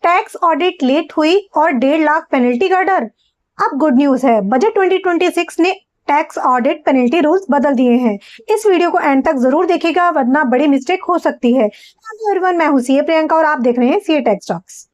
Tax audit late हुई और 1.5 lakh penalty का डर। अब गुड न्यूज है, बजट 2026 ने टैक्स ऑडिट पेनल्टी रूल्स बदल दिए हैं। इस वीडियो को एंड तक जरूर देखिएगा वरना बड़ी मिस्टेक हो सकती है। हेलो एवरीवन, मैं हूं सीए प्रियंका और आप देख रहे हैं सीए टैक्स टॉक्स।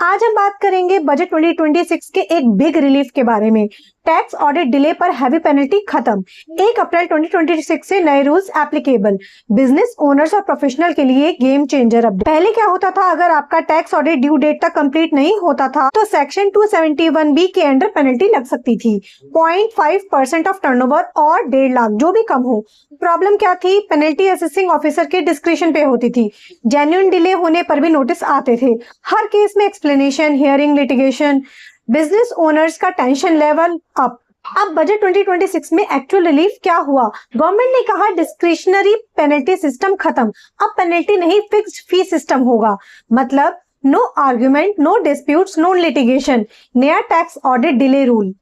आज हम बात करेंगे बजट 2026 के एक बिग रिलीफ के बारे में। टैक्स ऑडिट डिले पर हैवी पेनल्टी खत्म। 1 अप्रैल 2026 से नए रूल्स एप्लीकेबल। बिजनेस ओनर्स और प्रोफेशनल के लिए गेम चेंजर अपडेट। पहले क्या होता था, अगर आपका टैक्स ऑडिट ड्यू डेट तक कंप्लीट नहीं होता था तो सेक्शन 271B के अंडर पेनल्टी लग सकती थी 0.5% ऑफ टर्नओवर और 1.5 लाख जो भी कम हो। प्रॉब्लम क्या थी, पेनल्टी असेसिंग ऑफिसर के डिस्क्रिप्शन पे होती थी। जेन्युइन डिले होने पर भी नोटिस आते थे। हर केस में explanation, hearing, litigation. Business owners का टेंशन लेवल अप। अब बजट 2026 में एक्चुअल रिलीफ क्या हुआ? गवर्नमेंट ने कहा डिस्क्रिशनरी पेनल्टी सिस्टम खत्म। अब पेनल्टी नहीं, फिक्स्ड फी सिस्टम होगा। मतलब no argument, no disputes, no litigation. नया टैक्स ऑडिट डिले रूल।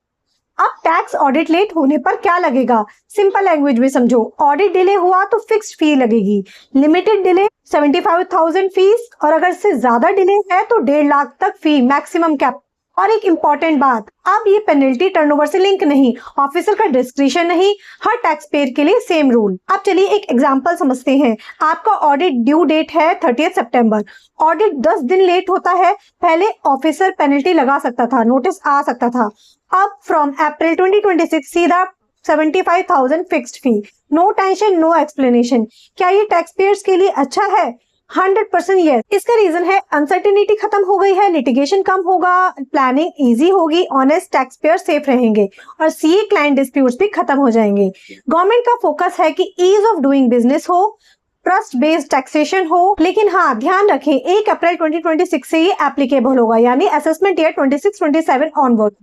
अब टैक्स ऑडिट लेट होने पर क्या लगेगा? सिंपल लैंग्वेज में समझो, ऑडिट डिले हुआ तो फिक्स्ड फी लगेगी। लिमिटेड डिले 75,000 फीस और अगर इससे ज्यादा डिले है तो 1.5 लाख तक फी मैक्सिमम कैप। और एक इंपॉर्टेंट बात, अब ये पेनल्टी टर्नओवर से लिंक नहीं, ऑफिसर का डिस्क्रिप्शन नहीं, हर टैक्स पेयर के लिए सेम रूल। अब चलिए एक एग्जांपल समझते हैं। आपका ऑडिट ड्यू डेट है 30 सितंबर। ऑडिट 10 दिन लेट होता है। पहले ऑफिसर पेनल्टी लगा सकता था, नोटिस आ सकता था। अब फ्रॉम अप्रैल 2026 सीधा 75,000 fixed fee. No tension, no explanation. क्या ये टैक्स पेयर्स के लिए अच्छा है? 100% यस। इसका रीजन है अनसर्टेनिटी खत्म हो गई है, लिटिगेशन कम होगा, प्लानिंग इजी होगी, ऑनेस्ट टैक्स पेयर सेफ रहेंगे और सीए क्लाइंट डिस्प्यूट्स भी खत्म हो जाएंगे। गवर्नमेंट का फोकस है कि ईज ऑफ डूइंग बिजनेस हो, ट्रस्ट बेस्ड टैक्सेशन हो। लेकिन हाँ, ध्यान रखें 1 अप्रैल 2026 से ये एप्लीकेबल होगा, यानी assessment year 26-27 onward.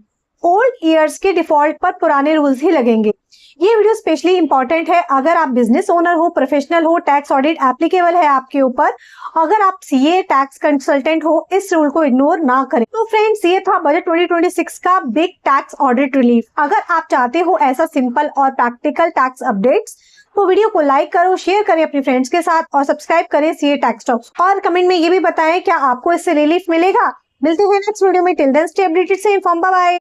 Old years के डिफॉल्ट पर पुराने रूल्स ही लगेंगे। ये वीडियो स्पेशली इंपॉर्टेंट है अगर आप बिजनेस ओनर हो, प्रोफेशनल हो, टैक्स ऑडिट एप्लीकेबल है आपके ऊपर। अगर आप सीए टैक्स कंसल्टेंट हो, इस रूल को इग्नोर ना करें। तो फ्रेंड्स, ये था बजट 2026 का बिग टैक्स ऑडिट रिलीफ। अगर आप चाहते हो ऐसा सिंपल और प्रैक्टिकल टैक्स अपडेट्स तो वीडियो को लाइक करो, शेयर करें अपने फ्रेंड्स के साथ और सब्सक्राइब करें सीए टैक्स टॉक्स। और कमेंट में ये भी बताएं क्या आपको इससे रिलीफ मिलेगा। मिलते हैं नेक्स्ट वीडियो में। टिल देन स्टे अपडेटेड, से इन्फॉर्म। Bye bye.